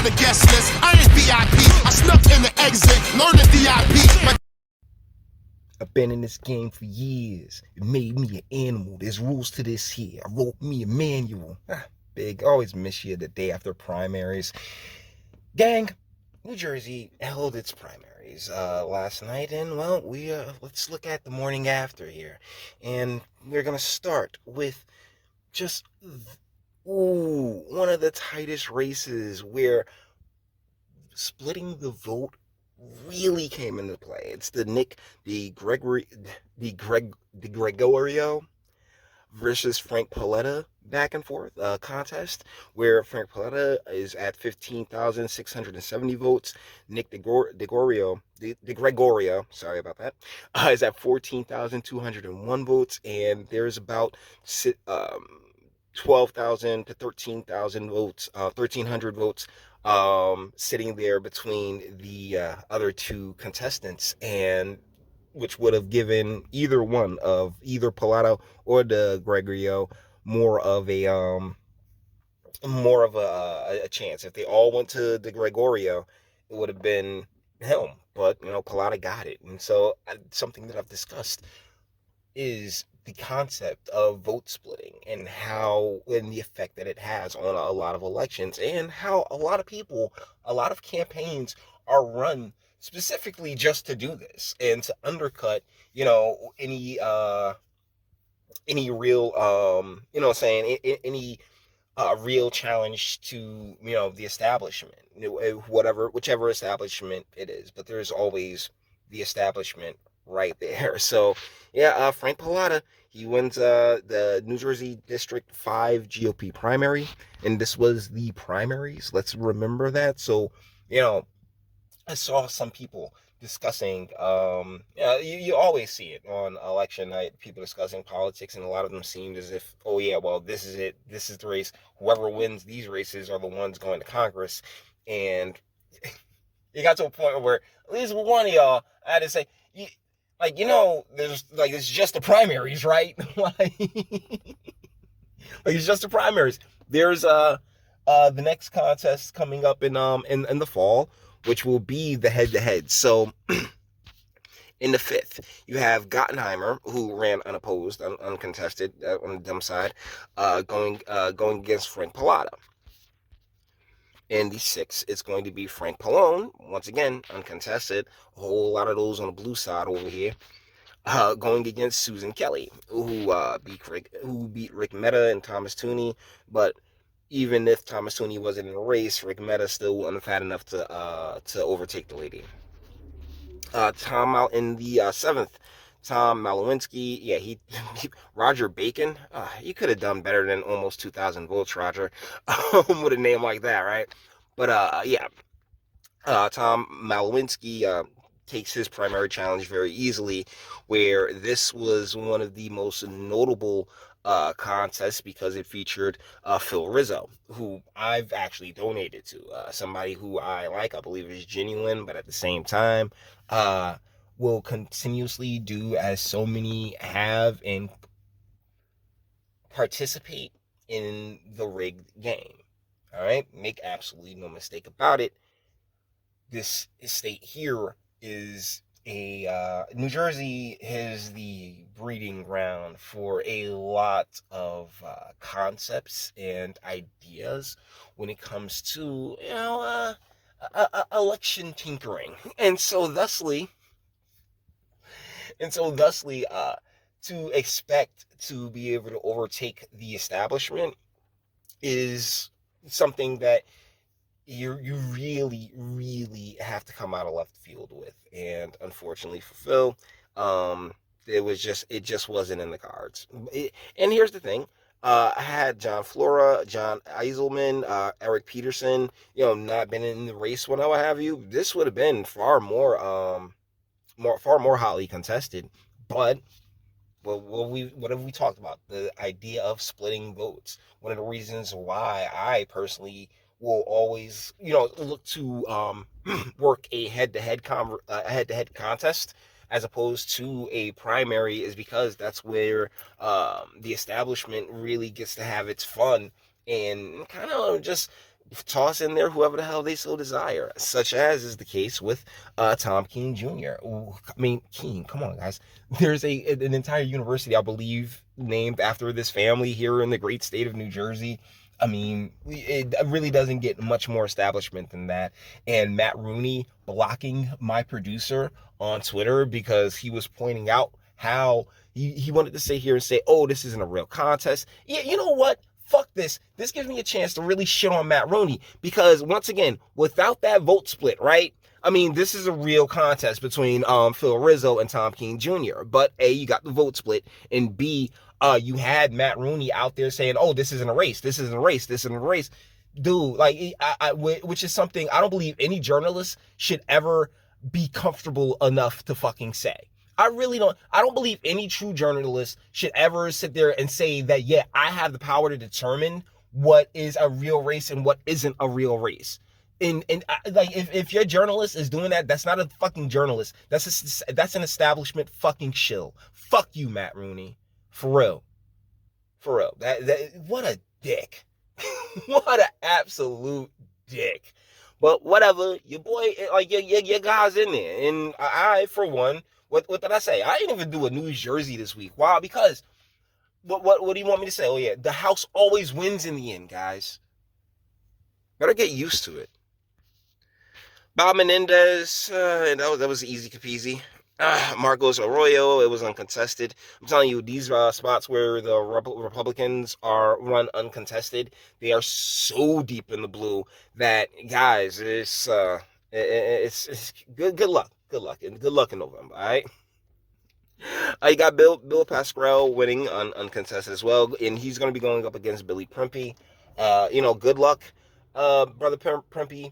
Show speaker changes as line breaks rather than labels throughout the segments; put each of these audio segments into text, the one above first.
on the guest list. I ain't VIP. I snuck in the exit, learned the VIP.
I've been in this game for years. It made me an animal. There's rules to this here. I wrote me a manual. Big, always miss you the day after primaries. Gang, New Jersey held its primaries last night, and well, let's look at the morning after here. And we're gonna start with just one of the tightest races where splitting the vote really came into play. It's the Gregorio versus Frank Paletta back and forth contest, where Frank Paletta is at 15,670 votes. Nick DeGregorio, sorry about that, is at 14,201 votes, and there's about 12,000 to 13,000 votes, 1,300 votes sitting there between the other two contestants, and which would have given either Pilato or the Gregorio more of a chance. If they all went to the Gregorio, it would have been him. But Pilato got it, and so something that I've discussed is the concept of vote splitting and the effect that it has on a lot of elections, and how a lot of campaigns are run specifically just to do this and to undercut, any real, any real challenge to, the establishment, whichever establishment it is. But there's always the establishment right there. So yeah, Frank Pallotta, he wins the New Jersey District 5 GOP primary, and this was the primaries. Let's remember that. So I saw some people discussing, you always see it on election night, people discussing politics, and a lot of them seemed as if, oh yeah, well, this is it, this is the race, whoever wins these races are the ones going to Congress. And it got to a point where at least one of y'all, I had to say, there's it's just the primaries, right? It's just the primaries. There's the next contest coming up in the fall, which will be the head-to-head. So in the 5th, you have Gottenheimer, who ran unopposed, uncontested on the Dem side, going against Frank Pallotta. In the 6th, it's going to be Frank Pallone, once again, uncontested. A whole lot of those on the blue side over here. Going against Susan Kelly, who beat Rick Mehta and Thomas Tooney. But even if Thomas Tooney wasn't in a race, Rick Mehta still wasn't fat enough to overtake the lady. In the 7th, Tom Malowinski, he Roger Bacon, you could have done better than almost 2,000 votes, Roger, with a name like that, right? But Tom Malowinski takes his primary challenge very easily, where this was one of the most notable contests because it featured Phil Rizzo, who I've actually donated to, somebody who I like, I believe is genuine, but at the same time, will continuously do as so many have and participate in the rigged game. All right, make absolutely no mistake about it. This state here is New Jersey is the breeding ground for a lot of concepts and ideas when it comes to election tinkering, and so thusly, to expect to be able to overtake the establishment is something that you really, really have to come out of left field with. And unfortunately for Phil, it just wasn't in the cards. And here's the thing. I had John Flora, John Eiselman, Eric Peterson, not been in the race, what have you. This would have been far more hotly contested. But what have we talked about? The idea of splitting votes. One of the reasons why I personally will always, look to work a head-to-head contest as opposed to a primary is because that's where the establishment really gets to have its fun and kind of just toss in there whoever the hell they so desire, such as is the case with Tom Keene Jr. Ooh, I mean, Keene, come on, guys. There's an entire university, I believe, named after this family here in the great state of New Jersey. I mean, it really doesn't get much more establishment than that. And Matt Rooney blocking my producer on Twitter because he was pointing out how he wanted to sit here and say, oh, this isn't a real contest. Yeah, you know what? Fuck this. This gives me a chance to really shit on Matt Rooney because, once again, without that vote split, right? I mean, this is a real contest between Phil Rizzo and Tom Keene Jr. But A, you got the vote split, and B, you had Matt Rooney out there saying, "Oh, this isn't a race. This isn't a race. This isn't a race." Dude, like, which is something I don't believe any journalist should ever be comfortable enough to fucking say. I really don't. I don't believe any true journalist should ever sit there and say that, yeah, I have the power to determine what is a real race and what isn't a real race. And like, if your journalist is doing that, that's not a fucking journalist. That's an establishment fucking shill. Fuck you, Matt Rooney. For real. For real. That what a dick. What an absolute dick. But whatever, your boy, like your guy's in there, and I for one, what did I say? I didn't even do a New Jersey this week. Why? Because what do you want me to say? Oh yeah, the house always wins in the end, guys. Gotta get used to it. Bob Menendez, that was easy peasy. Marcos Arroyo, it was uncontested. I'm telling you, these spots where the Republicans are run uncontested, they are so deep in the blue that, guys, it's good luck, and good luck in November. All right. You got Bill Pascrell winning uncontested as well, and he's going to be going up against Billy Prempeh. Good luck, brother Prempeh.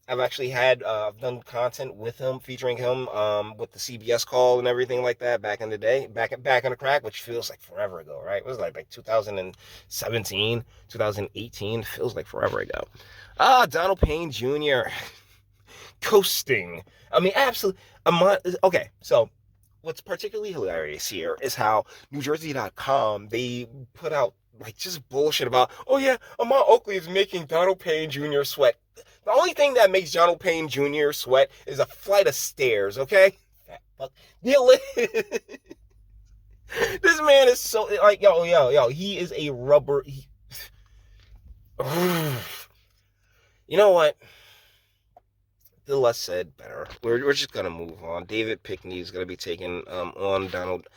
I've actually I've done content with him, featuring him, with the CBS call and everything like that back in the day, back in the crack, which feels like forever ago, right? It was like 2017, 2018, feels like forever ago. Donald Payne Jr. coasting. I mean, absolutely. Okay, so what's particularly hilarious here is how NewJersey.com, they put out like just bullshit about, oh yeah, Ahmad Oakley is making Donald Payne Jr. sweat. The only thing that makes Donald Payne Jr. sweat is a flight of stairs, okay? Fuck. This man is so, like, yo, he is a rubber. You know what? The less said, better. We're just gonna move on. David Pickney is gonna be taking on Donald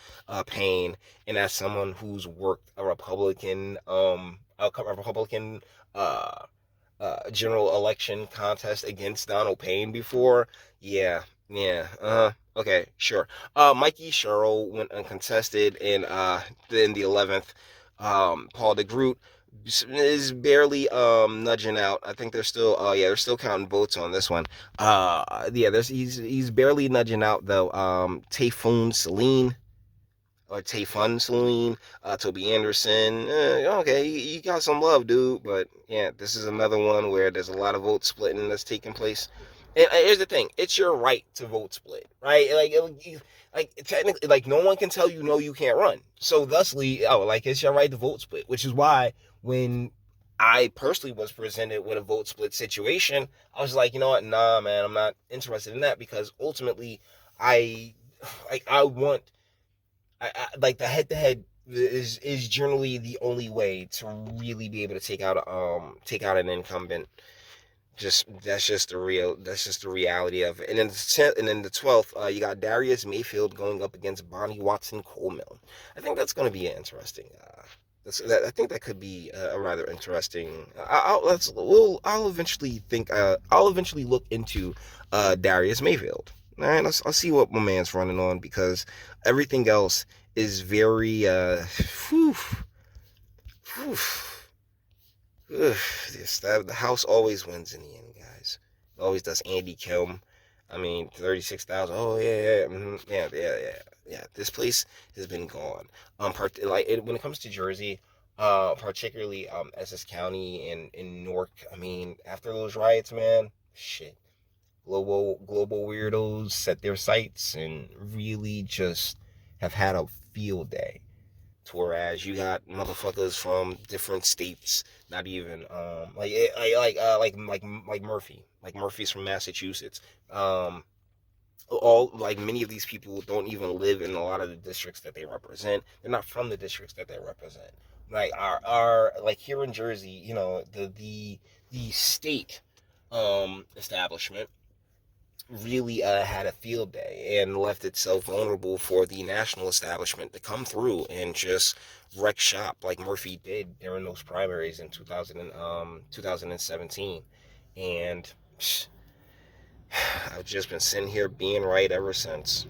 Payne, and as someone who's worked a Republican general election contest against Donald Payne before, yeah, okay, sure. Mikey Sherrill went uncontested in the 11th. Paul DeGroot is barely nudging out. I think they're still counting votes on this one. He's barely nudging out though. Tayfun Celine, Toby Anderson. Okay, you got some love, dude. But yeah, this is another one where there's a lot of vote splitting that's taking place. And here's the thing: it's your right to vote split, right? Like technically, like no one can tell you no, you can't run. So thusly, it's your right to vote split, which is why when I personally was presented with a vote split situation, I was like, you know what? Nah, man, I'm not interested in that because ultimately, I I want like the head to head is generally the only way to really be able to take out an incumbent. That's just the reality of it. And then the 12th, you got Darius Mayfield going up against Bonnie Watson Coleman. I think that's going to be interesting. I think that could be a rather interesting. I'll eventually look into Darius Mayfield. All right, I'll see what my man's running on because everything else is very whew, whew, the house always wins in the end, guys. It always does. Andy Kim. I mean, 36,000. Oh yeah. This place has been gone. When it comes to Jersey, particularly Essex County and in Newark. I mean, after those riots, man, shit. Global weirdos set their sights and really just have had a field day Whereas you got motherfuckers from different states, not even like Murphy's from Massachusetts. All like many of these people don't even live in a lot of the districts that they represent. They're not from the districts that they represent. Like our like here in Jersey, you know, the state establishment really had a field day and left itself vulnerable for the national establishment to come through and just wreck shop like Murphy did during those primaries in 2017. And I've just been sitting here being right ever since.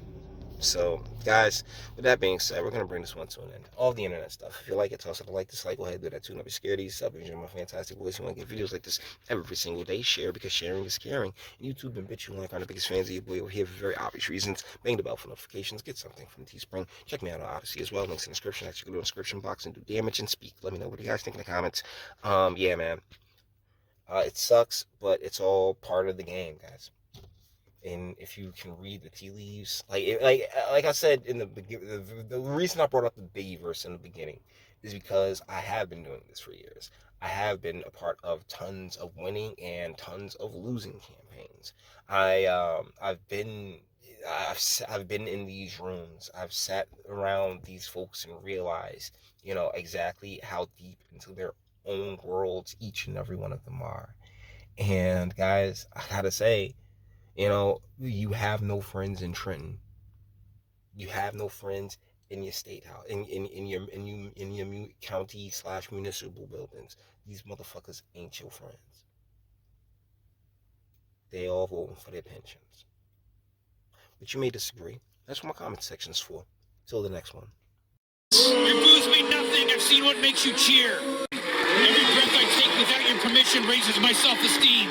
So, guys, with that being said, we're going to bring this one to an end. All the internet stuff. If you like it, toss it a like, dislike, go ahead, do that too. Don't be scared of yourself. Enjoy my fantastic voice. You want to get videos like this every single day. Share because sharing is caring. And YouTube and Bitchute like are the biggest fans of your boy. We're here for very obvious reasons. Bang the bell for notifications. Get something from Teespring. Check me out on Odyssey as well. Links in the description. Actually, go to the description box and do damage and speak. Let me know what you guys think in the comments. Yeah, man. It sucks, but it's all part of the game, guys. And if you can read the tea leaves, like I said in the reason I brought up the Biggie verse in the beginning is because I have been doing this for years. I have been a part of tons of winning and tons of losing campaigns. I've been in these rooms. I've sat around these folks and realized, you know, exactly how deep into their own worlds each and every one of them are. And guys, I gotta say, you know, you have no friends in Trenton. You have no friends in your state house, in your county / municipal buildings. These motherfuckers ain't your friends. They all voting for their pensions. But you may disagree. That's what my comment section's for. Till the next one.
Your booze mean nothing. I've seen what makes you cheer. Every breath I take without your permission raises my self-esteem.